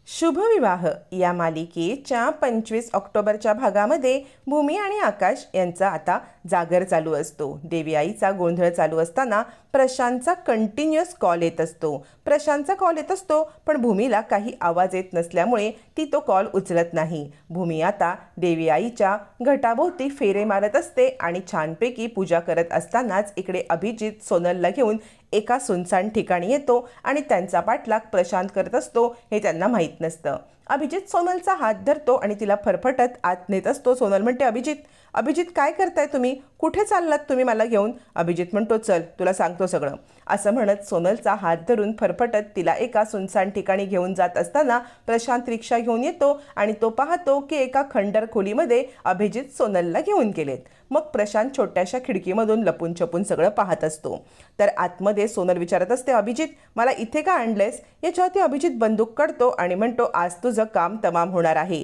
शुभविवाह या मालिकेच्या 25 ऑक्टोबरच्या भागामध्ये भूमी आणि आकाश यांचा आता जागर चालू असतो। देवी आईचा गोंधळ चालू असताना प्रशांतचा कंटिन्युअस कॉल येत असतो। प्रशांतचा कॉल येत असतो पण भूमीला काही आवाज येत नसल्यामुळे ती तो कॉल उचलत नाही। भूमी आता देवी आईच्या घटाभोवती फेरे मारत असते आणि छानपैकी पूजा करत असतानाच इकडे अभिजित सोनलला घेऊन एका सुनसान ठिकाणी येतो आणि त्यांचा पाठलाग प्रशांत करत असतो हे त्यांना माहीत नसतं। अभिजित सोनलचा हात धरतो आणि तिला फरफटत आत नेत असतो। सोनल म्हणते, अभिजित अभिजित काय करताय तुम्ही? कुठे चाललात तुम्ही मला घेऊन? अभिजित म्हणतो, चल तुला सांगतो सगळं। असं म्हणत सोनलचा हात धरून फरफटत तिला एका सुनसान ठिकाणी घेऊन जात असताना प्रशांत रिक्षा घेऊन येतो आणि तो पाहतो की एका खंडर खोलीमध्ये अभिजित सोनलला घेऊन गेलेत। मग प्रशांत छोट्याशा खिडकीमधून लपून छपून सगळं पाहत असतो। तर आतमध्ये सोनल विचारत असते, अभिजित मला इथे का आणलेस? याच्यावरती अभिजित बंदूक काढतो आणि म्हणतो, आज तुझं काम तमाम होणार आहे।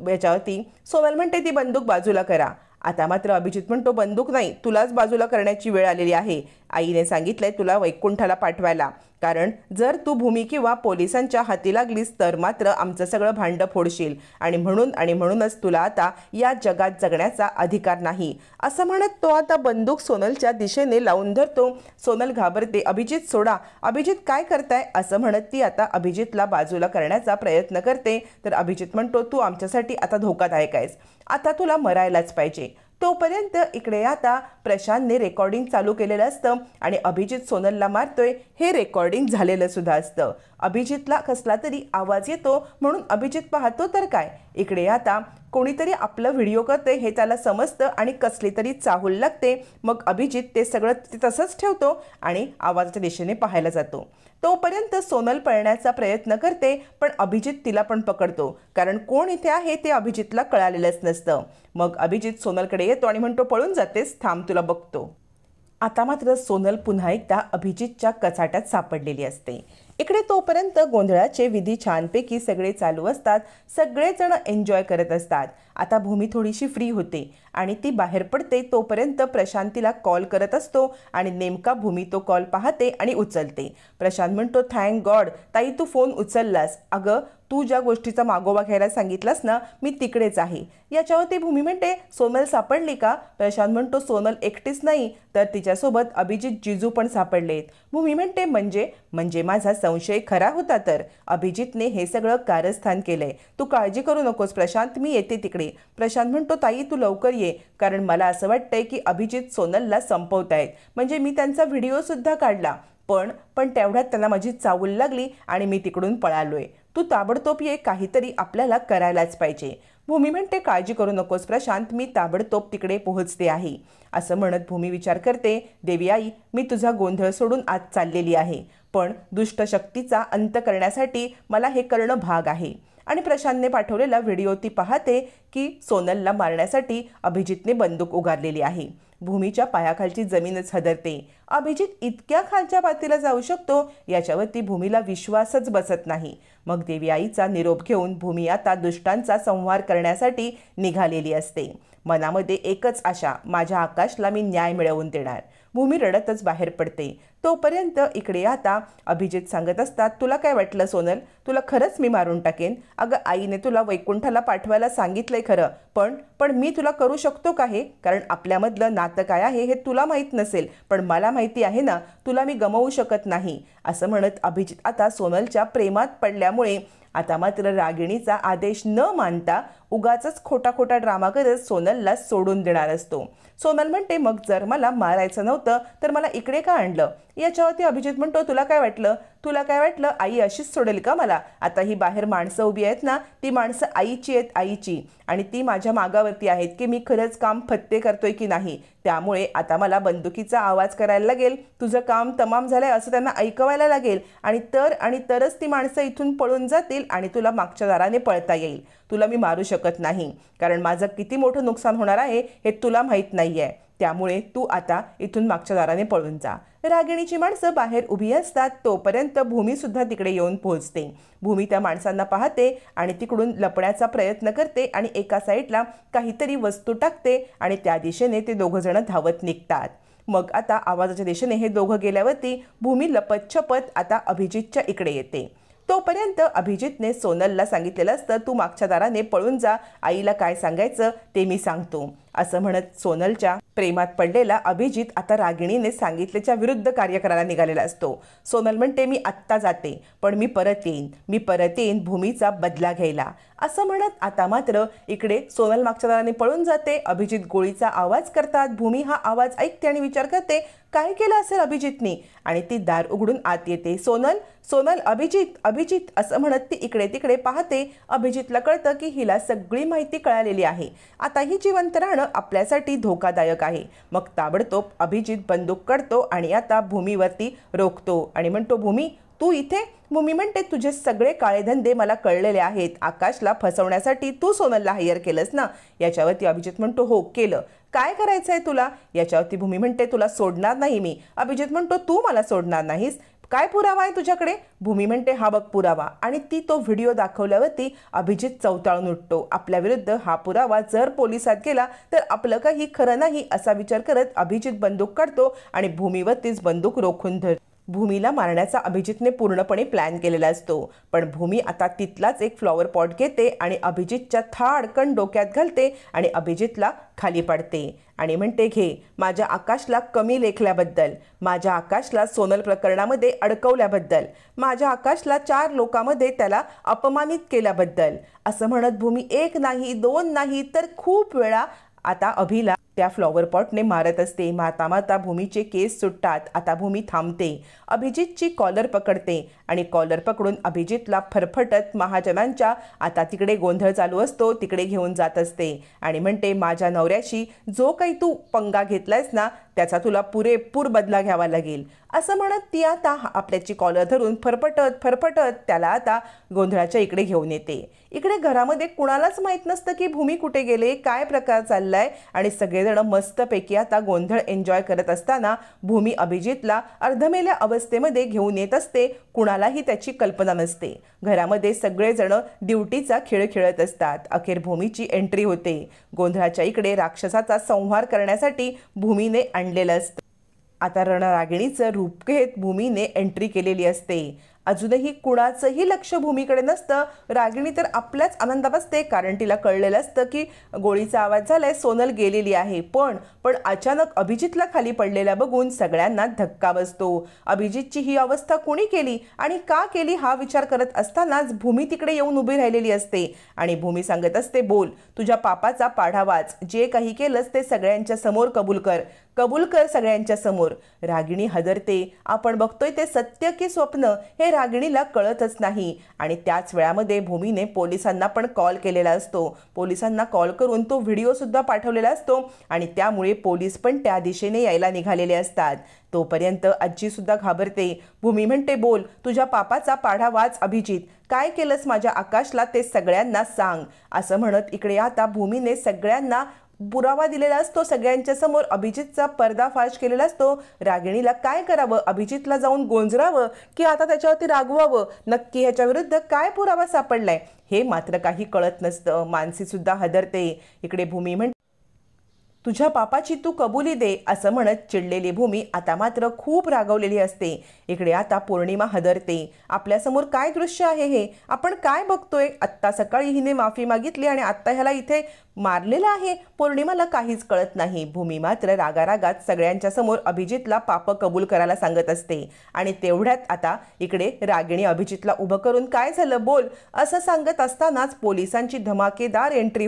याच्यावरती सोनल म्हणते, ती बंदूक बाजूला करा। आता मात्र अभिजित म्हणतो, बंदूक नाही, तुलाच बाजूला करण्याची वेळ आलेली आहे। आईने सांगितलंय तुला वैकुंठाला पाठवायला, कारण जर तू भूमी किंवा पोलिसांच्या हाती लागलीस तर मात्र आमचं सगळं भांडं फोडशील आणि म्हणूनच तुला आता या जगात जगण्याचा अधिकार नाही। असं म्हणत तो आता बंदूक सोनलच्या दिशेने लावून धरतो। सोनल घाबरते, अभिजित सोडा, अभिजित काय करताय? असं म्हणत ती आता अभिजितला बाजूला करण्याचा प्रयत्न करते। तर अभिजित म्हणतो, तू आमच्यासाठी आता धोकादायक आहेस, आता तुला मरायलाच पाहिजे। तोपर्यंत इकडे आता प्रशांतने रेकॉर्डिंग चालू केलेलं असतं आणि अभिजित सोनलला मारतोय हे रेकॉर्डिंग झालेलं सुद्धा असतं। अभिजितला कसला तरी आवाज येतो म्हणून अभिजित पाहतो तर काय, इकडे आता कोणीतरी आपलं व्हिडिओ करते हे त्याला समजतं आणि कसली तरी चाहूल लागते। मग अभिजित ते सगळं तसंच ठेवतो आणि आवाजाच्या दिशेने पाहायला जातो। तोपर्यंत सोनल पळण्याचा प्रयत्न करते पण अभिजित तिला पण पकडतो, कारण कोण इथे आहे ते अभिजितला कळालेलंच नसतं। मग अभिजित सोनलकडे येतो आणि म्हणतो, पळून जातेस, थांब तुला बघतो। आता मात्र सोनल पुन्हा एकदा अभिजितच्या कचाट्यात सापडलेली असते। इकडे तोपर्यंत गोंधळाचे विधी छानपैकी सगळे चालू असतात, सगळेजण एन्जॉय करत असतात। आता भूमी थोडीशी फ्री होते आणि ती बाहेर पडते। तोपर्यंत प्रशांतीला कॉल करत असतो आणि नेमका भूमी तो कॉल पाहते आणि उचलते। प्रशांत म्हणतो, थँक गॉड ताई तू फोन उचललास, अगं तू ज्या गोष्टीचा मागोवा घ्यायला सांगितलास ना मी तिकडेच आहे। याच्यावरती भूमी म्हणते, सोनल सापडली का? प्रशांत म्हणतो, सोनल एकटीच नाही तर तिच्यासोबत अभिजित जिजू पण सापडलेत। भूमी म्हणते, म्हणजे माझा संशय खरा होता तर अभिजितने हे सगळं कारस्थान केलंय। तू काळजी करू नकोस प्रशांत, मी येते तिकडे। प्रशांत म्हणतो, ताई तू लवकर ये, कारण मला असं वाटतंय की अभिजित सोनलला संपवतायत। म्हणजे मी त्यांचा व्हिडिओ सुद्धा काढला पण तेवढ्यात त्यांना माझी चावल लागली आणि मी तिकडून पळालोय। तू ताबडतोब ये, काहीतरी आपल्याला करायलाच पाहिजे। भूमी म्हणते, काळजी करू नकोस प्रशांत, मी ताबडतोब तिकडे पोहोचते आहे। असं म्हणत भूमी विचार करते, देवी आई मी तुझा गोंधळ सोडून आज चाललेली आहे, पण दुष्ट शक्तीचा अंत करण्यासाठी मला हे करणं भाग आहे। आणि प्रशांतने पाठवलेला व्हिडिओ ती पाहते की सोनलला मारण्यासाठी अभिजितने बंदूक उगारलेली आहे। भूमीच्या पायाखालची जमीनच हदरते। अभिजित इतक्या खालच्या पातळीला जाऊ शकतो याच्यावरती भूमीला विश्वासच बसत नाही। मग देवी आईचा निरोप घेऊन भूमी आता दुष्टांचा संहार करण्यासाठी निघालेली असते। मनामध्ये एकच आशा, माझ्या आकाशला मी न्याय मिळवून देणार। भूमी रडतच बाहेर पडते। तोपर्यंत इकडे आता अभिजित सांगत असतात, तुला काय वाटलं सोनल, तुला खरंच मी मारून टाकेन? अगं आईने तुला वैकुंठाला पाठवायला सांगितलंय खरं, पण मी तुला करू शकतो का हे? कारण आपल्यामधलं नातं काय आहे हे तुला माहीत नसेल, पण मला माहिती आहे ना, तुला मी गमावू शकत नाही। असं म्हणत अभिजित आता सोनलच्या प्रेमात पडल्यामुळे आता मात्र रागिणीचा आदेश न मानता उगाचच खोटा ड्रामा करत सोनलला सोडून देणार असतो। सोनल म्हणते, मग जर मला मारायचं नव्हतं तर मला इकडे का आणलं? याच्यावरती अभिजित म्हणतो, तुला काय वाटलं आई अशीच सोडेल का मला? आता ही बाहेर माणसं उभी आहेत ना, ती माणसं आईची आहेत, आईची, आणि ती माझ्या मागावरती आहेत की मी खरंच काम फत्ते करतोय की नाही। त्यामुळे आता मला बंदुकीचा आवाज करायला लागेल, तुझं काम तमाम झालंय असं त्यांना ऐकवायला लागेल आणि तरच ती माणसं इथून पळून जातील आणि तुला मागच्या दाराने पळता येईल। तुला मी मारू शकत नाही, कारण माझं किती मोठं नुकसान होणार आहे हे तुला माहीत नाहीये। त्यामुळे तू आता इथून मागच्या दाराने पळून जा। रागिणीची माणसं बाहेर उभी असतात। तोपर्यंत भूमी सुद्धा तिकडे येऊन पोहोचते। भूमी त्या माणसांना पाहते आणि तिकडून लपण्याचा प्रयत्न करते आणि एका साईडला काहीतरी वस्तू टाकते आणि त्या दिशेने ते दोघंजण धावत निघतात। मग आता आवाजाच्या दिशेने हे दोघं गेल्यावरती भूमी लपत छपत आता अभिजितच्या इकडे येते। तोपर्यंत अभिजितने सोनलला सांगितलेलं असतं, तू मागच्या दाराने पळून जा, आईला काय सांगायचं ते मी सांगतो असं म्हणत सोनलच्या प्रेमात पडलेला अभिजित आता रागिणीने सांगितल्याच्या विरुद्ध कार्य करायला निघालेला असतो. सोनल म्हणते, मी आत्ता जाते पण मी परत येईन भूमीचा बदला घ्यायला असं म्हणत आता मात्र इकडे सोनल मागच्या दाराने पळून जाते. अभिजित गोळीचा आवाज करतात. भूमी हा आवाज ऐकते आणि विचार करते काय केलं असेल अभिजितनी, आणि ती दार उघडून आत येते. सोनल सोनल अभिजित असं म्हणत ती इकडे तिकडे पाहते. अभिजितला कळतं की हिला सगळी माहिती कळालेली आहे. आता ही जिवंत राहणं आपल्यासाठी धोकादायक आहे. मग ताबडतोब अभिजित बंदूक काढतो आणि आता भूमीवरती रोखतो आणि म्हणतो, भूमी तू इथे? भूमी म्हणते, तुझे सगळे काळे धंदे मला कळलेले आहेत. आकाशला फसवण्यासाठी तू सोनलला हायर केलंस ना? याच्यावरती अभिजित म्हणतो, हो केलं. काय करायचंय तुला? याच्यावरती भूमी म्हणते, तुला सोडणार नाही मी. अभिजित म्हणतो, तू मला सोडणार नाहीस? काय पुरावा आहे तुझ्याकडे? भूमी म्हणते, हा बघ पुरावा. आणि ती तो व्हिडिओ दाखवल्यावरती अभिजित चवताळून उठतो. आपल्या विरुद्ध हा पुरावा जर पोलिसात गेला तर आपलं काही खरं नाही असा विचार करत अभिजित बंदूक काढतो आणि भूमीवरतीच बंदूक रोखून धरतो. भूमीला मारण्याचा अभिजितने पूर्णपणे प्लॅन केलेला असतो. पण भूमी आता तिथलाच एक फ्लॉवर पॉट घेते आणि अभिजितच्या थाडकन डोक्यात घालते आणि अभिजितला खाली पाडते आणि म्हणते, घे माझ्या आकाशला कमी लेखल्याबद्दल, माझ्या आकाशला सोनल प्रकरणामध्ये अडकवल्याबद्दल, माझ्या आकाशला 4 लोकांमध्ये त्याला अपमानित केल्याबद्दल असं म्हणत भूमी एक नाही दोन नाही तर खूप वेळा आता अभिला त्या फ्लॉवर पॉटने मारत असते. माता माता भूमीचे केस सुटतात. आता भूमी थांबते. अभिजितची कॉलर पकडते आणि कॉलर पकडून अभिजितला फरफटत महाजनांच्या आता तिकडे गोंधळ चालू असतो तिकडे घेऊन जात असते आणि म्हणते, माझ्या नवऱ्याशी जो काही तू पंगा घेतलायस ना त्याचा तुला पुरेपूर बदला घ्यावा लागेल असं म्हणत ती आता आपल्याची कॉलर धरून फरफटत त्याला आता गोंधळाच्या इकडे घेऊन येते. इकडे घरामध्ये कुणालाच माहीत नसतं की भूमी कुठे गेले, काय प्रकार चाललाय आणि सगळेजण मस्तपैकी आता गोंधळ एन्जॉय करत असताना भूमी अभिजितला अर्धमेल्या अवस्थेमध्ये घेऊन येत असते. कुणालाही त्याची कल्पना नसते. घरामध्ये सगळेजण ड्युटीचा खेळ खेळत असतात. अखेर भूमीची एंट्री होते. गोंधळाच्या इकडे राक्षसाचा संहार करण्यासाठी भूमीने आणलेलं असतं. आता रणरागिणीचं रूप घेत भूमीने एंट्री केलेली असते. अजूनही कुणाचंही लक्ष भूमीकडे नसतं. रागिणी तर आपल्याच आनंदा बसते कारण तिला कळलेलं असतं की गोळीचा आवाज झालाय, सोनल गेलेली आहे. पण अचानक अभिजितला खाली पडलेला बघून सगळ्यांना धक्का बसतो. अभिजितची ही अवस्था कोणी केली आणि का केली हा विचार करत असतानाच भूमी तिकडे येऊन उभी राहिलेली असते आणि भूमी सांगत असते, बोल तुझ्या पापाचा पाढा वाच, जे काही केलंस ते सगळ्यांच्या समोर कबूल कर सगळ्यांच्या समोर. रागिणी हदरते. आपण बघतोय ते सत्य की स्वप्न हे रागिणीला कळतच नाही. आणि त्याच वेळामध्ये भूमीने पोलिसांना पण कॉल केलेला असतो. पोलिसांना कॉल करून तो व्हिडिओ सुद्धा पाठवलेला असतो आणि त्यामुळे पोलीस पण त्या दिशेने यायला निघालेले असतात. तोपर्यंत आजी सुद्धा घाबरते. भूमी म्हणते, बोल तुझ्या पापाचा पाढा वाच अभिजित, काय केलंस माझ्या आकाशला ते सगळ्यांना सांग असं म्हणत इकडे आता भूमीने सगळ्यांना पुरावा दिलेला असतो. सगळ्यांच्या समोर अभिजितचा पर्दाफाश केलेला असतो. रागिणीला काय करावं, अभिजितला जाऊन गोंजरावं की आता त्याच्यावरती रागवावं, नक्की ह्याच्या विरुद्ध काय पुरावा सापडलाय हे मात्र काही कळत नसतं. मानसी सुद्धा हदरते. इकडे भूमी म्हणते, तुझ्या पापाची तू कबुली दे असं म्हणत चिडलेली भूमी आता मात्र खूप रागवलेली असते. इकडे आता पौर्णिमा हदरते. आपल्यासमोर काय दृश्य आहे हे, आपण काय बघतोय? आत्ता सकाळी हिने माफी मागितली आणि आत्ता ह्याला इथे मारलेलं आहे. पौर्णिमाला काहीच कळत नाही. भूमी मात्र रागारागात सगळ्यांच्या समोर अभिजितला पाप कबूल करायला सांगत असते आणि तेवढ्यात आता इकडे रागिणी अभिजितला उभं करून, काय झालं बोल असं सांगत असतानाच पोलिसांची धमाकेदार एंट्री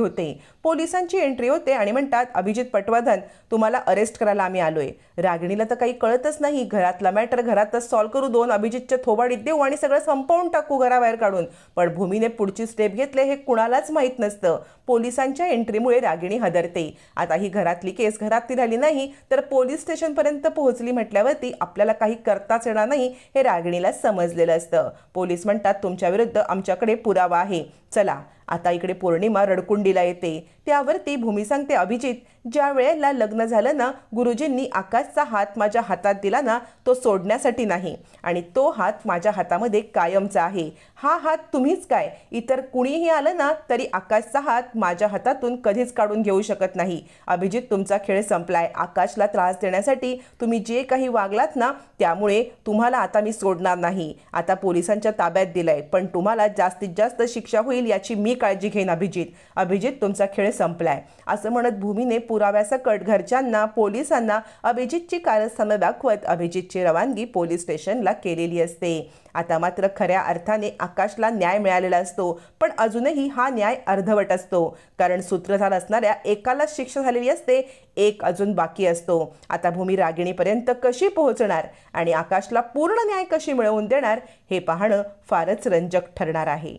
होते आणि म्हणतात, अभिजित पटवर्धन तुम्हाला अरेस्ट करायला आम्ही आलोय. रागिणीला तर काही कळतच नाही. घरातला मॅटर घरातच सॉल्व करू, 2 अभिजितच्या थोबाडीत देऊ आणि सगळं संपवून टाकू घराबाहेर काढून. पण भूमीने पुढची स्टेप घेतले हे कुणालाच माहीत नसतं. पोलिसांच्या एंट्रीमुळे रागिणी हदरते. आता ही घरातली केस घरात राहिली नाही तर पोलीस स्टेशनपर्यंत पोहोचली म्हटल्यावरती आपल्याला काही करताच येणार नाही हे रागिणीला समजलेलं असतं. पोलीस म्हणतात, तुमच्या विरुद्ध आमच्याकडे पुरावा आहे, चला आता इकडे पौर्णिमा रडकुंडीला येते। त्यावरती भूमी सांगते, अभिजित, ज्या वेळेला लग्न झालं ना, गुरुजींनी आकाशचा हात माझ्या हातात दिला ना, तो सोडण्यासाठी नाही, आणि तो हात माझ्या हातामध्ये कायमचा आहे। हा हात तुम्हीच काय, इतर कुणीही आलं ना तरी आकाशचा हात माझ्या हातातून कधीच काढून घेऊ शकत नाही। अभिजित, तुमचा खेळ संपलाय। आकाशला त्रास देण्यासाठी तुम्ही जे काही वागलात ना, त्यामुळे तुम्हाला आता मी सोडणार नाही। आता पोलिसांच्या ताब्यात दिलंय, पण तुम्हाला जास्तीत जास्त शिक्षा होईल याची मी काळजी घेईन। अभिजित, तुमचा खेळ संपलाय, असं म्हणत भूमीने पुराव्यासकट घरच्यांना, पोलिसांना अभिजितची कारस्थानं दाखवत अभिजितची रवानगी पोलीस स्टेशनला केलेली असते। आता मात्र खऱ्या अर्थाने आकाशला न्याय मिळालेला असतो, पण अजूनही हा न्याय अर्धवट असतो, कारण सूत्रधार असणाऱ्या एकाला शिक्षा झालेली असते, एक अजून बाकी असतो। आता भूमी रागिणीपर्यंत कशी पोहोचणार आणि आकाशला पूर्ण न्याय कशी मिळवून देणार, हे पाहणं फारच रंजक ठरणार आहे।